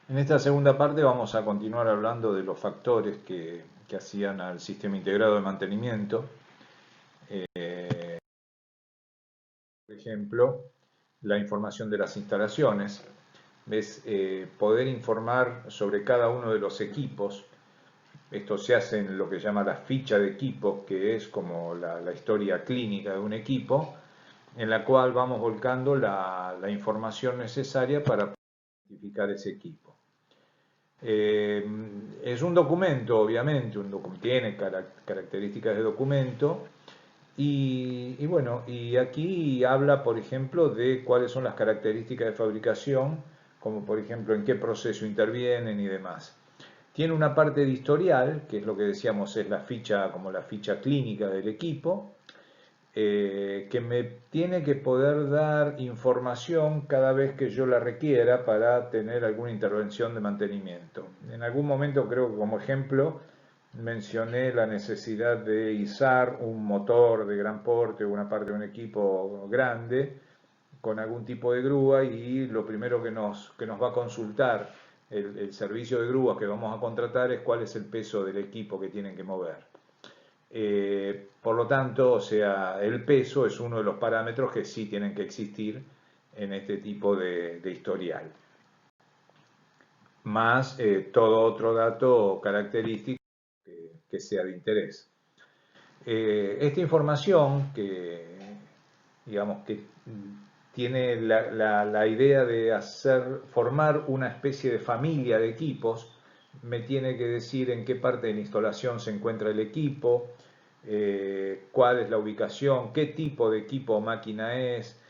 En esta segunda parte vamos a continuar hablando de los factores que hacían al sistema integrado de mantenimiento. Por ejemplo, la información de las instalaciones. ¿Ves? Poder informar sobre cada uno de los equipos. Esto se hace en lo que se llama la ficha de equipo, que es como la historia clínica de un equipo, en la cual vamos volcando la información necesaria para identificar ese equipo. Eh, es un documento, obviamente, tiene características de documento y bueno, y aquí habla, por ejemplo, de cuáles son las características de fabricación, como por ejemplo en qué proceso intervienen y demás. Tiene una parte de historial, que es lo que decíamos, es la ficha, como la ficha clínica del equipo, que me tiene que poder dar información cada vez que yo la requiera para tener alguna intervención de mantenimiento. En algún momento creo que como ejemplo mencioné la necesidad de izar un motor de gran porte o una parte de un equipo grande con algún tipo de grúa y lo primero que nos va a consultar el servicio de grúas que vamos a contratar es cuál es el peso del equipo que tienen que mover. Por lo tanto, o sea, el peso es uno de los parámetros que sí tienen que existir en este tipo de historial, más todo otro dato característico que sea de interés. Esta información digamos, que tiene la idea de formar una especie de familia de equipos, me tiene que decir en qué parte de la instalación se encuentra el equipo, cuál es la ubicación, qué tipo de equipo o máquina es,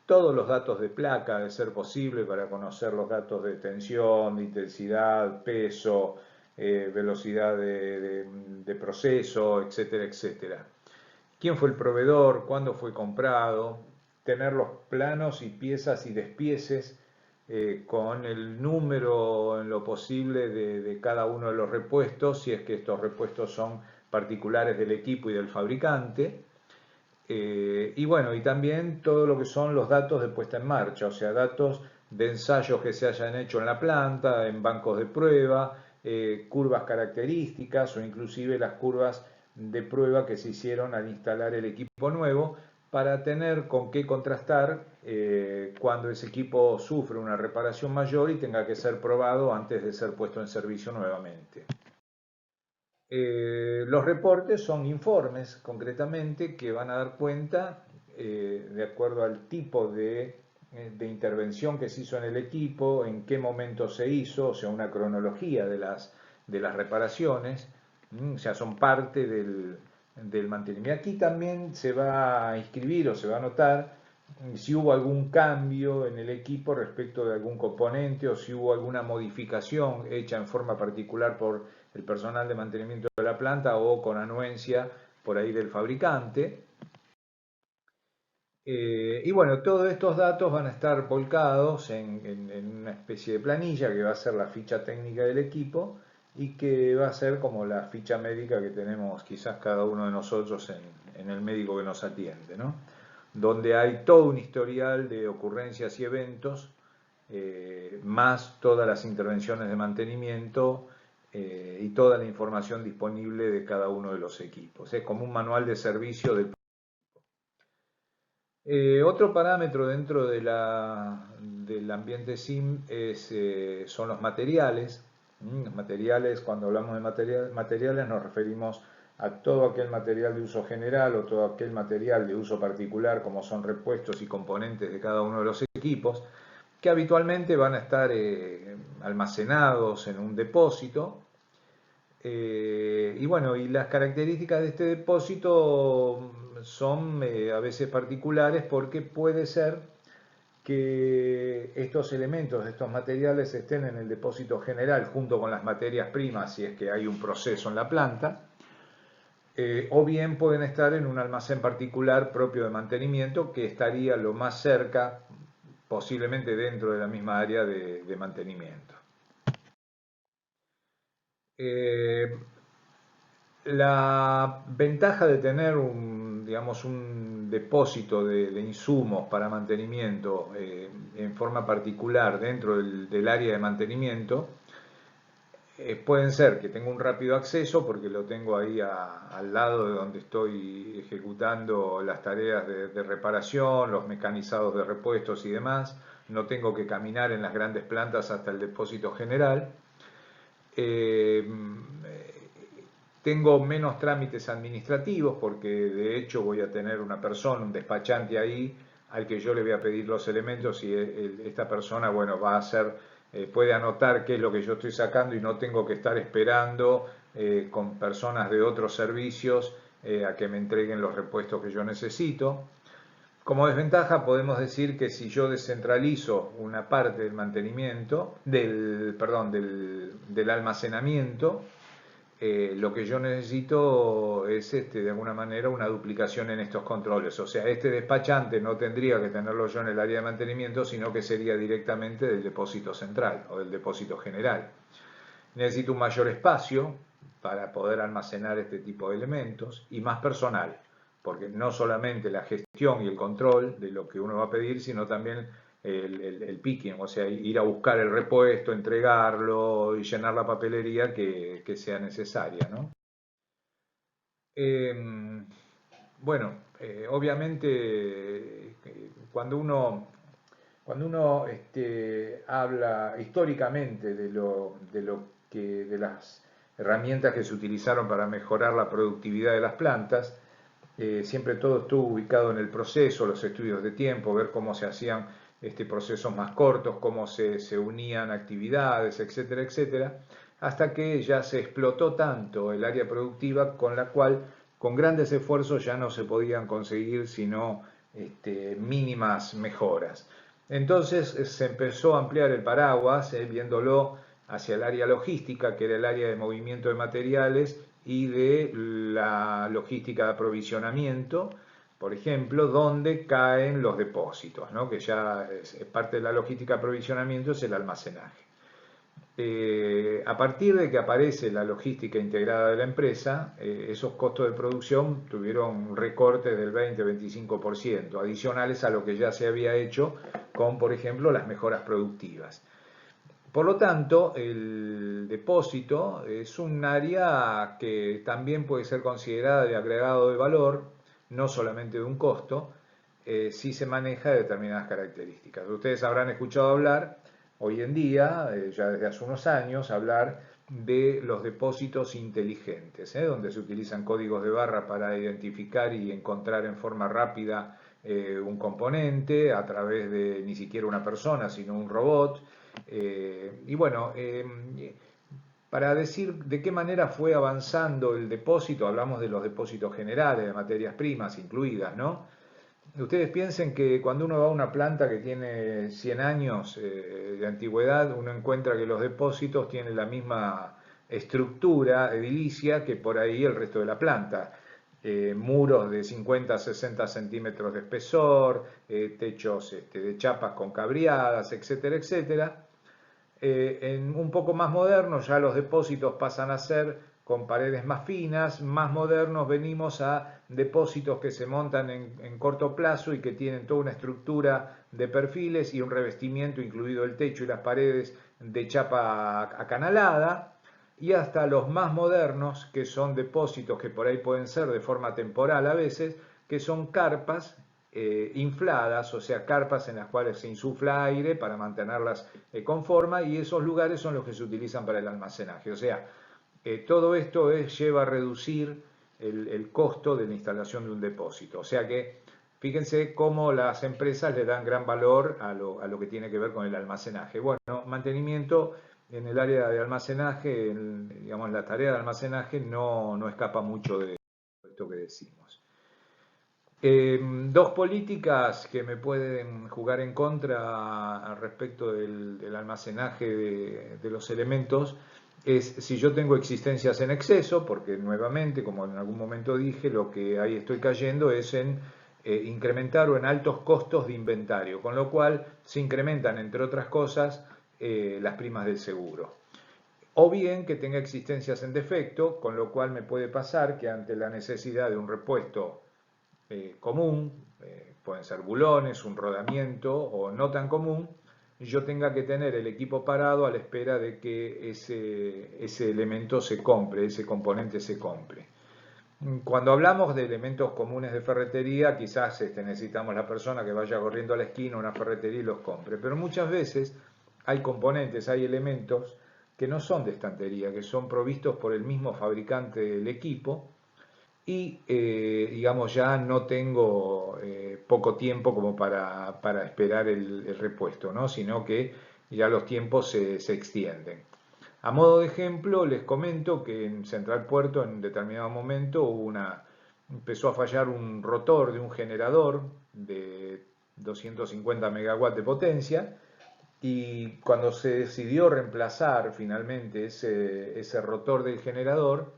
todos los datos de placa, de ser posible, para conocer los datos de tensión, de intensidad, peso, velocidad de proceso, etcétera, etcétera. ¿Quién fue el proveedor? ¿Cuándo fue comprado? Tener los planos y piezas y despieces con el número en lo posible de cada uno de los repuestos, si es que estos repuestos son particulares del equipo y del fabricante. Y bueno, y también todo lo que son los datos de puesta en marcha, o sea, datos de ensayos que se hayan hecho en la planta, en bancos de prueba, curvas características o inclusive las curvas de prueba que se hicieron al instalar el equipo nuevo para tener con qué contrastar cuando ese equipo sufre una reparación mayor y tenga que ser probado antes de ser puesto en servicio nuevamente. Los reportes son informes, concretamente, que van a dar cuenta, de acuerdo al tipo de intervención que se hizo en el equipo, en qué momento se hizo, o sea, una cronología de las reparaciones, o sea, son parte del mantenimiento. Aquí también se va a inscribir o se va a anotar si hubo algún cambio en el equipo respecto de algún componente o si hubo alguna modificación hecha en forma particular por el personal de mantenimiento de la planta o con anuencia por ahí del fabricante. Y bueno, todos estos datos van a estar volcados en una especie de planilla que va a ser la ficha técnica del equipo y que va a ser como la ficha médica que tenemos quizás cada uno de nosotros en el médico que nos atiende, ¿no? Donde hay todo un historial de ocurrencias y eventos, más todas las intervenciones de mantenimiento y toda la información disponible de cada uno de los equipos. Es como un manual de servicio otro parámetro dentro del ambiente SIM son los materiales. Los materiales, cuando hablamos de materiales, nos referimos a todo aquel material de uso general o todo aquel material de uso particular, como son repuestos y componentes de cada uno de los equipos, que habitualmente van a estar almacenados en un depósito. Y bueno, y las características de este depósito son a veces particulares porque puede ser que estos elementos, estos materiales estén en el depósito general junto con las materias primas si es que hay un proceso en la planta, o bien pueden estar en un almacén particular propio de mantenimiento que estaría lo más cerca, posiblemente dentro de la misma área de mantenimiento. La ventaja de tener digamos, un depósito de insumos para mantenimiento en forma particular dentro del área de mantenimiento, pueden ser que tenga un rápido acceso porque lo tengo ahí al lado de donde estoy ejecutando las tareas de reparación, los mecanizados de repuestos y demás. No tengo que caminar en las grandes plantas hasta el depósito general. Eh, Tengo menos trámites administrativos porque de hecho voy a tener una persona, un despachante ahí al que yo le voy a pedir los elementos y esta persona, bueno, va a hacer, puede anotar qué es lo que yo estoy sacando y no tengo que estar esperando con personas de otros servicios a que me entreguen los repuestos que yo necesito. Como desventaja podemos decir que si yo descentralizo una parte del mantenimiento, perdón, del almacenamiento, lo que yo necesito es de alguna manera una duplicación en estos controles. O sea, este despachante no tendría que tenerlo yo en el área de mantenimiento, sino que sería directamente del depósito central o del depósito general. Necesito un mayor espacio para poder almacenar este tipo de elementos y más personal, porque no solamente la gestión y el control de lo que uno va a pedir, sino también el picking, o sea, ir a buscar el repuesto, entregarlo y llenar la papelería que sea necesaria, ¿no? Bueno, obviamente cuando uno habla históricamente de las herramientas que se utilizaron para mejorar la productividad de las plantas, siempre todo estuvo ubicado en el proceso, los estudios de tiempo, ver cómo se hacían procesos más cortos, cómo se unían actividades, etcétera, etcétera, hasta que ya se explotó tanto el área productiva con la cual con grandes esfuerzos ya no se podían conseguir sino mínimas mejoras. Entonces se empezó a ampliar el paraguas, viéndolo hacia el área logística, que era el área de movimiento de materiales y de la logística de aprovisionamiento, por ejemplo, donde caen los depósitos, ¿no? Que ya es parte de la logística de aprovisionamiento, es el almacenaje. A partir de que aparece la logística integrada de la empresa, esos costos de producción tuvieron un recorte del 20-25%, adicionales a lo que ya se había hecho con, por ejemplo, las mejoras productivas. Por lo tanto, el depósito es un área que también puede ser considerada de agregado de valor, no solamente de un costo, si se maneja de determinadas características. Ustedes habrán escuchado hablar hoy en día, ya desde hace unos años, hablar de los depósitos inteligentes, donde se utilizan códigos de barra para identificar y encontrar en forma rápida un componente a través de ni siquiera una persona, sino un robot. Y bueno, para decir de qué manera fue avanzando el depósito, hablamos de los depósitos generales, de materias primas incluidas, ¿no? Ustedes piensen que cuando uno va a una planta que tiene 100 años de antigüedad, uno encuentra que los depósitos tienen la misma estructura edilicia que por ahí el resto de la planta. Muros de 50 a 60 centímetros de espesor, techos de chapas con cabreadas, etcétera, etcétera. En un poco más modernos ya los depósitos pasan a ser con paredes más finas, más modernos venimos a depósitos que se montan en corto plazo y que tienen toda una estructura de perfiles y un revestimiento, incluido el techo y las paredes, de chapa acanalada, y hasta los más modernos, que son depósitos que por ahí pueden ser de forma temporal a veces, que son carpas infladas, o sea, carpas en las cuales se insufla aire para mantenerlas con forma, y esos lugares son los que se utilizan para el almacenaje. O sea, todo esto lleva a reducir el costo de la instalación de un depósito. O sea que fíjense cómo las empresas le dan gran valor a lo que tiene que ver con el almacenaje. Bueno, mantenimiento en el área de almacenaje, digamos, la tarea de almacenaje no escapa mucho de esto que decimos. Dos políticas que me pueden jugar en contra respecto del almacenaje de los elementos es si yo tengo existencias en exceso, porque nuevamente, como en algún momento dije, lo que ahí estoy cayendo es en incrementar o en altos costos de inventario, con lo cual se incrementan, entre otras cosas, las primas del seguro. O bien que tenga existencias en defecto, con lo cual me puede pasar que ante la necesidad de un repuesto común, pueden ser bulones, un rodamiento o no tan común, yo tenga que tener el equipo parado a la espera de que ese elemento se compre, ese componente se compre. Cuando hablamos de elementos comunes de ferretería, quizás necesitamos la persona que vaya corriendo a la esquina a una ferretería y los compre, pero muchas veces hay componentes, hay elementos que no son de estantería, que son provistos por el mismo fabricante del equipo y digamos ya no tengo poco tiempo como para esperar el repuesto, ¿no? Sino que ya los tiempos se extienden. A modo de ejemplo, les comento que en Central Puerto en determinado momento empezó a fallar un rotor de un generador de 250 megawatts de potencia y cuando se decidió reemplazar finalmente ese rotor del generador,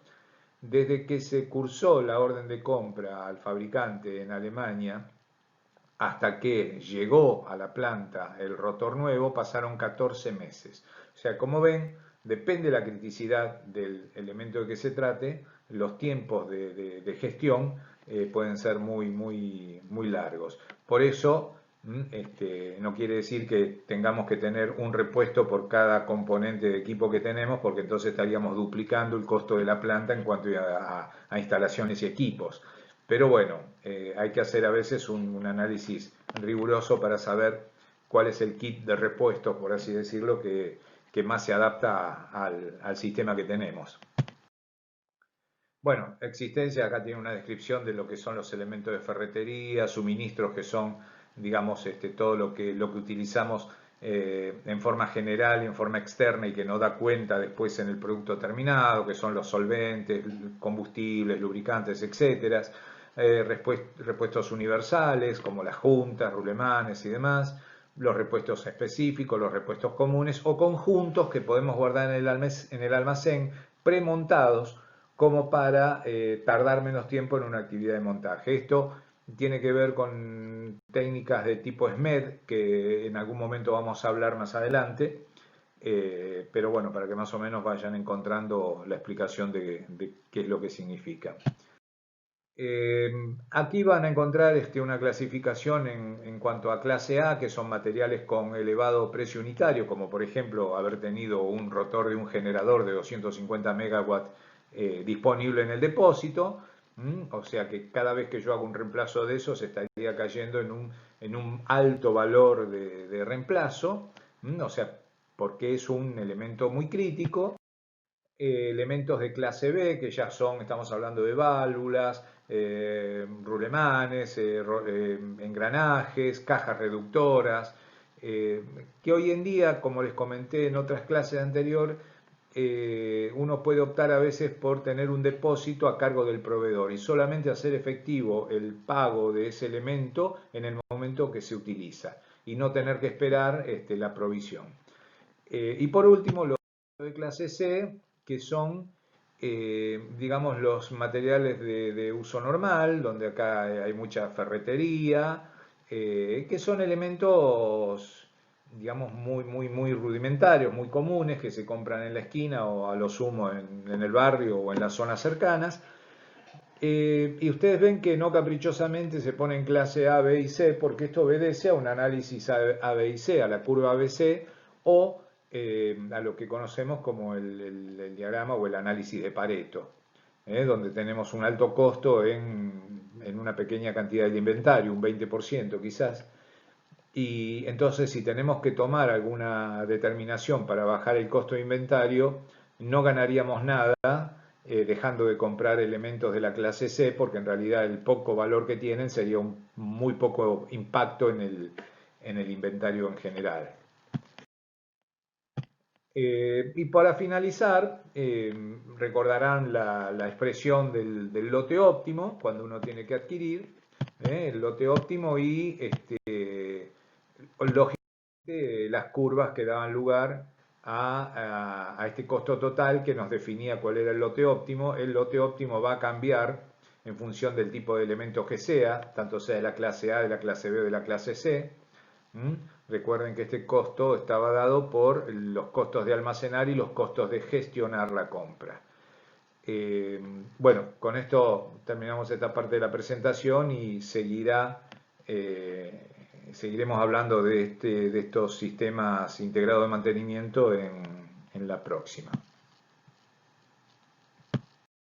desde que se cursó la orden de compra al fabricante en Alemania hasta que llegó a la planta el rotor nuevo, pasaron 14 meses. O sea, como ven, depende de la criticidad del elemento de que se trate, los tiempos de gestión pueden ser muy largos. Por eso, no quiere decir que tengamos que tener un repuesto por cada componente de equipo que tenemos, porque entonces estaríamos duplicando el costo de la planta en cuanto a instalaciones y equipos. Pero bueno, hay que hacer a veces un análisis riguroso para saber cuál es el kit de repuestos, por así decirlo, que más se adapta al sistema que tenemos. Bueno, existencia, acá tiene una descripción de lo que son los elementos de ferretería, suministros que son, digamos, todo lo que utilizamos en forma general y en forma externa y que no da cuenta después en el producto terminado, que son los solventes, combustibles, lubricantes, etcétera. Repuestos universales como las juntas, rulemanes y demás, los repuestos específicos, los repuestos comunes o conjuntos que podemos guardar en el almacén premontados como para tardar menos tiempo en una actividad de montaje. Esto tiene que ver con técnicas de tipo SMED, que en algún momento vamos a hablar más adelante, pero bueno, para que más o menos vayan encontrando la explicación de qué es lo que significa. Aquí van a encontrar una clasificación en cuanto a clase A, que son materiales con elevado precio unitario, como por ejemplo haber tenido un rotor de un generador de 250 megawatts disponible en el depósito. O sea que cada vez que yo hago un reemplazo de eso se estaría cayendo en un alto valor de reemplazo, o sea, porque es un elemento muy crítico. Elementos de clase B, que ya estamos hablando de válvulas, rulemanes, engranajes, cajas reductoras, que hoy en día, como les comenté en otras clases anteriores, uno puede optar a veces por tener un depósito a cargo del proveedor y solamente hacer efectivo el pago de ese elemento en el momento que se utiliza y no tener que esperar la provisión. Y por último, los de clase C, que son, digamos, los materiales de uso normal, donde acá hay mucha ferretería, que son elementos, digamos, muy rudimentarios, muy comunes, que se compran en la esquina o a lo sumo en el barrio o en las zonas cercanas. Y ustedes ven que no caprichosamente se pone en clase A, B y C, porque esto obedece a un análisis A, B y C, a la curva ABC o a lo que conocemos como el diagrama o el análisis de Pareto, donde tenemos un alto costo en una pequeña cantidad de inventario, un 20% quizás. Y entonces si tenemos que tomar alguna determinación para bajar el costo de inventario, no ganaríamos nada dejando de comprar elementos de la clase C, porque en realidad el poco valor que tienen sería un muy poco impacto en el inventario en general. Y para finalizar, recordarán la expresión del lote óptimo, cuando uno tiene que adquirir el lote óptimo y lógicamente las curvas que daban lugar a este costo total que nos definía cuál era el lote óptimo. El lote óptimo va a cambiar en función del tipo de elementos que sea, tanto sea de la clase A, de la clase B o de la clase C. Recuerden que este costo estaba dado por los costos de almacenar y los costos de gestionar la compra. Bueno, con esto terminamos esta parte de la presentación y seguiremos hablando de estos sistemas integrados de mantenimiento en la próxima.